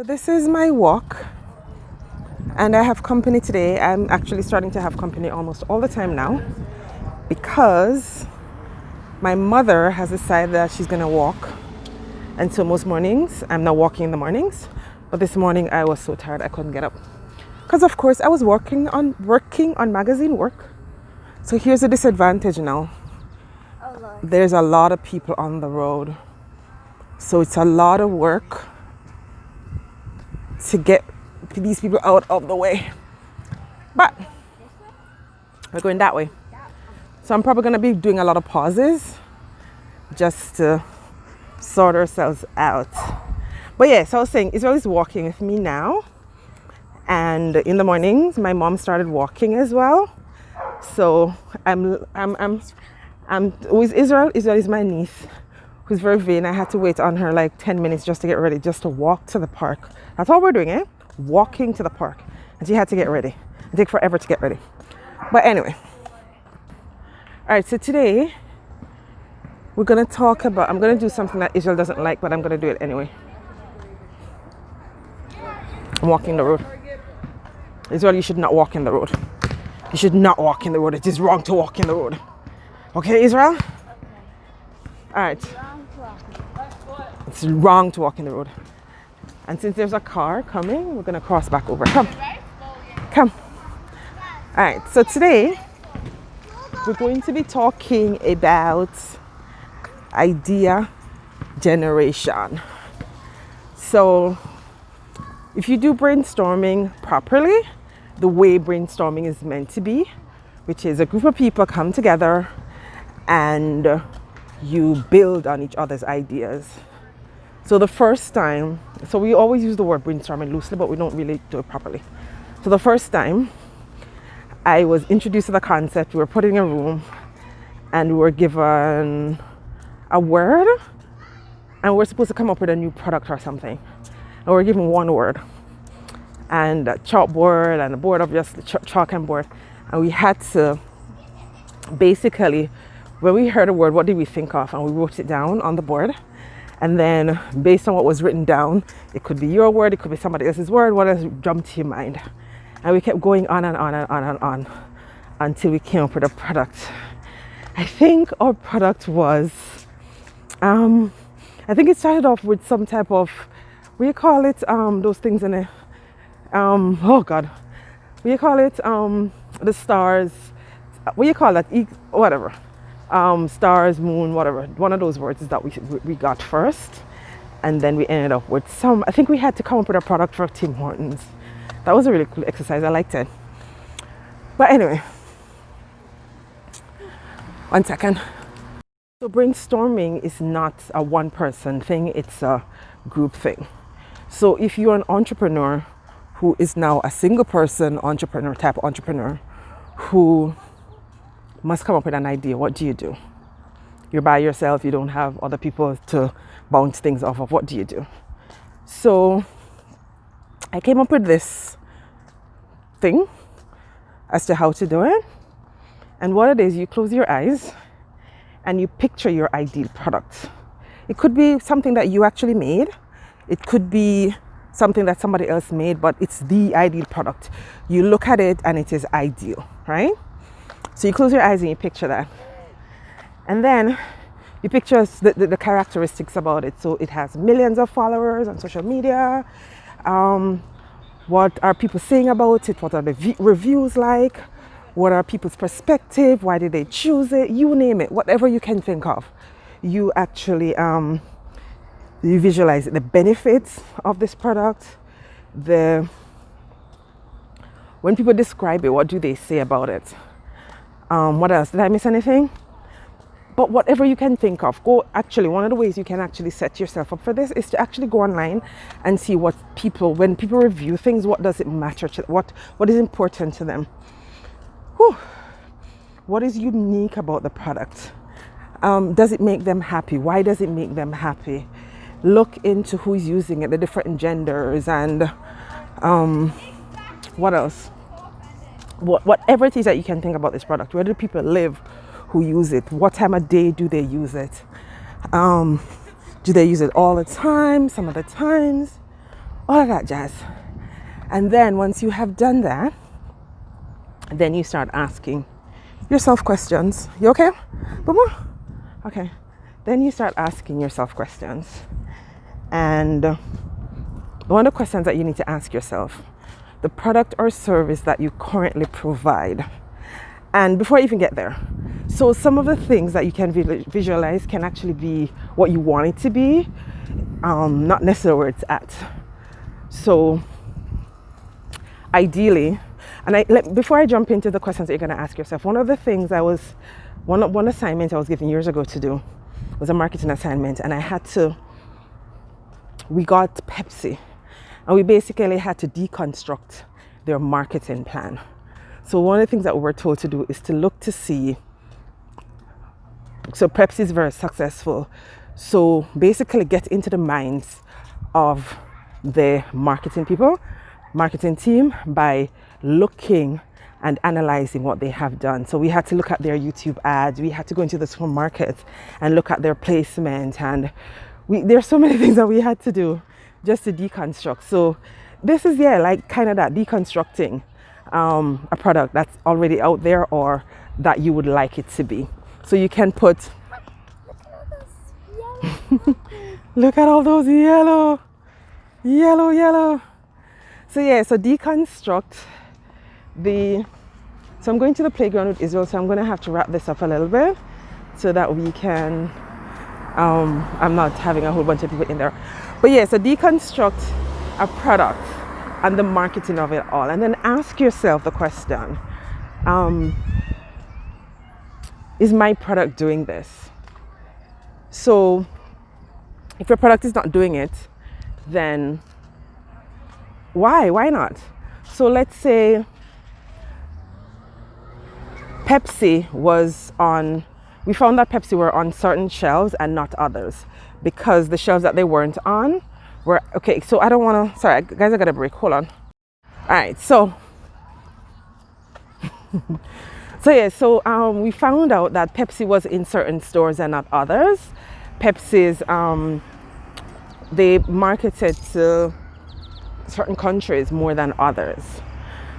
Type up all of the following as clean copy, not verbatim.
So this is my walk, and I have company today. I'm actually starting to have company almost all the time now because my mother has decided that she's gonna walk. And so most mornings, I'm not walking in the mornings, but this morning I was so tired I couldn't get up. Because of course I was working on magazine work. So here's the disadvantage now. There's a lot of people on the road. So it's a lot of work to get these people out of the way. But we're going that way. So I'm probably gonna be doing a lot of pauses just to sort ourselves out. But yeah, so I was saying Israel is walking with me now. And in the mornings, my mom started walking as well. So I'm with Israel. Israel is my niece who's very vain. I had to wait on her like 10 minutes just to get ready, just to walk to the park. That's all we're doing, eh? Walking to the park. And she had to get ready. It takes forever to get ready. But anyway. All right, so today we're going to talk about, I'm going to do something that Israel doesn't like, but I'm going to do it anyway. I'm walking the road. Israel, you should not walk in the road. You should not walk in the road. It is wrong to walk in the road. Okay, Israel? All right. It's wrong to walk in the road. And since there's a car coming, we're going to cross back over. Come. Come. All right. So today, we're going to be talking about idea generation. So if you do brainstorming properly, the way brainstorming is meant to be, which is a group of people come together and you build on each other's ideas. So the first time, so we always use the word brainstorming loosely, but we don't really do it properly. So the first time I was introduced to the concept, we were put in a room and we were given a word and we're supposed to come up with a new product or something. And we're given one word and a chalkboard and a board of just chalk and board. And we had to basically, when we heard a word, what did we think of? And we wrote it down on the board. And then based on what was written down, it could be your word, it could be somebody else's word, what else jumped to your mind. And we kept going on and on and on and on until we came up with a product. I think our product was, I think it started off with some type of, what do you call it, those things in it, oh God, what do you call it, the stars, what do you call that, whatever. Stars, moon, whatever. One of those words is that we got first, and then we ended up with some. I think we had to come up with a product for Tim Hortons. That was a really cool exercise. I liked it. But anyway, 1 second. So brainstorming is not a one-person thing. It's a group thing. So if you're an entrepreneur who is now a single person entrepreneur, who must come up with an idea, what do you do? You're by yourself, you don't have other people to bounce things off of. What do you do? So I came up with this thing as to how to do it. And what it is, you close your eyes and you picture your ideal product. It could be something that you actually made. It could be something that somebody else made, but it's the ideal product. You look at it and it is ideal, right? So you close your eyes and you picture that. And then you picture the characteristics about it. So it has millions of followers on social media. What are people saying about it? What are the reviews like? What are people's perspective? Why did they choose it? You name it, whatever you can think of. You actually, you visualize it, the benefits of this product. When people describe it, what do they say about it? What else? Did I miss anything? But whatever you can think of, one of the ways you can actually set yourself up for this is to actually go online and see when people review things, what does it matter to, what is important to them? Whew. What is unique about the product? Does it make them happy? Why does it make them happy? Look into who's using it, the different genders, and what else? Whatever it is that you can think about this product. Where do people live who use it? What time of day do they use it? Do they use it all the time? Some of the times? all of that jazz. And then once you have done that, then you start asking yourself questions. You okay? Boo-boo? Okay. Then you start asking yourself questions. And one of the questions that you need to ask yourself, the product or service that you currently provide. And before I even get there, so some of the things that you can visualize can actually be what you want it to be, not necessarily where it's at. So ideally, and before I jump into the questions that you're going to ask yourself, one of the things one assignment I was given years ago to do was a marketing assignment, and we got Pepsi, and we basically had to deconstruct their marketing plan. So one of the things that we were told to do is to look to see, so Pepsi is very successful, so basically get into the minds of the marketing team by looking and analyzing what they have done. So we had to look at their YouTube ads, we had to go into the supermarket and look at their placement, and there's so many things that we had to do just to deconstruct. So this is like kind of that deconstructing a product that's already out there or that you would like it to be. So you can put look at all those yellow. So deconstruct so I'm going to the playground with Israel, so I'm going to have to wrap this up a little bit so that we can I'm not having a whole bunch of people in there, but so deconstruct a product and the marketing of it all, and then ask yourself the question, is my product doing this? So if your product is not doing it, then why not? So let's say we found that Pepsi were on certain shelves and not others, because the shelves that they weren't on were, okay, so I don't want to, sorry guys, I got a break, hold on. All right, so we found out that Pepsi was in certain stores and not others. Pepsi's, they marketed to certain countries more than others.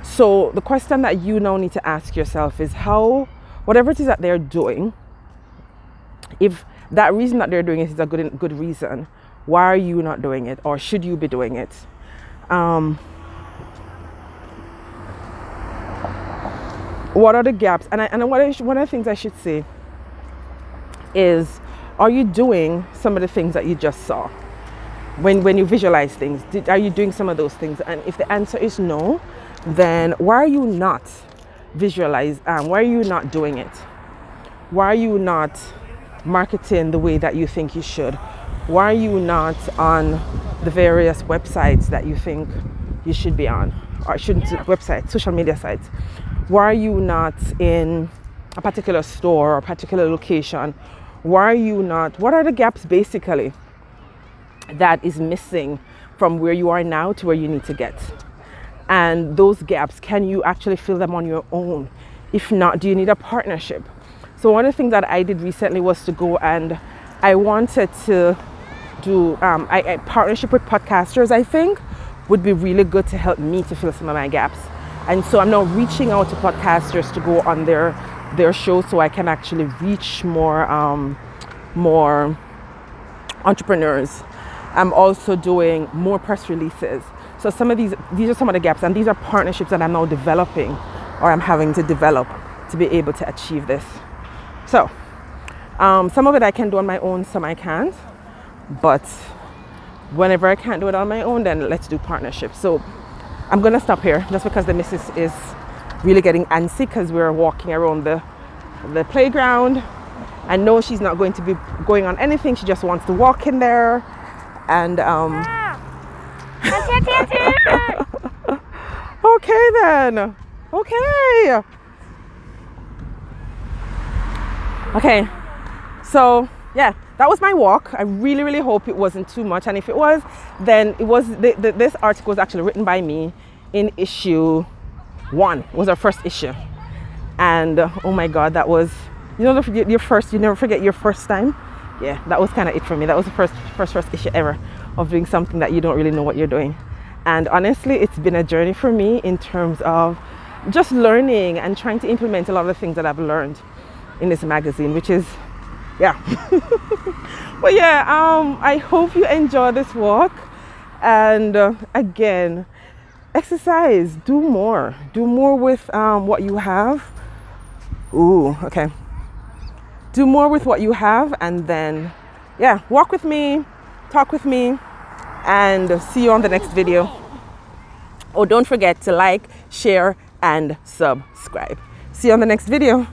So the question that you now need to ask yourself is whatever it is that they're doing, if that reason that they're doing it is a good reason, why are you not doing it, or should you be doing it? What are the gaps? And one of the things I should say is, are you doing some of the things that you just saw? When you visualize things, are you doing some of those things? And if the answer is no, then why are you not why are you not doing it? Why are you not marketing the way that you think you should? Why are you not on the various websites that you think you should be on? Or social media sites? Why are you not in a particular store or a particular location? Why are you not, what are the gaps basically that is missing from where you are now to where you need to get? And those gaps, can you actually fill them on your own? If not, do you need a partnership? So one of the things that I did recently was to go and I wanted to do a partnership with podcasters, I think would be really good to help me to fill some of my gaps. And so I'm now reaching out to podcasters to go on their show so I can actually reach more entrepreneurs. I'm also doing more press releases. So some of these are some of the gaps, and these are partnerships that I'm now developing, or I'm having to develop to be able to achieve this. So some of it I can do on my own, some I can't, but whenever I can't do it on my own, then let's do partnerships. So I'm gonna stop here just because the missus is really getting antsy because we're walking around the playground, and no, she's not going to be going on anything. She just wants to walk in there and okay then. Okay, so yeah, that was my walk. I really hope it wasn't too much, and if it was, then it was this article was actually written by me in issue 1. Was our first issue, and oh my god, that was, you know, your first, you never forget your first time. Yeah, that was kind of it for me. That was the first issue ever of doing something that you don't really know what you're doing. And honestly, it's been a journey for me in terms of just learning and trying to implement a lot of the things that I've learned in this magazine, which is, yeah. But yeah, I hope you enjoy this walk. And again, exercise, do more with what you have. Ooh, okay. Do more with what you have, and then, yeah, walk with me, talk with me, and see you on the next video. Oh, don't forget to like, share, and subscribe. See you on the next video.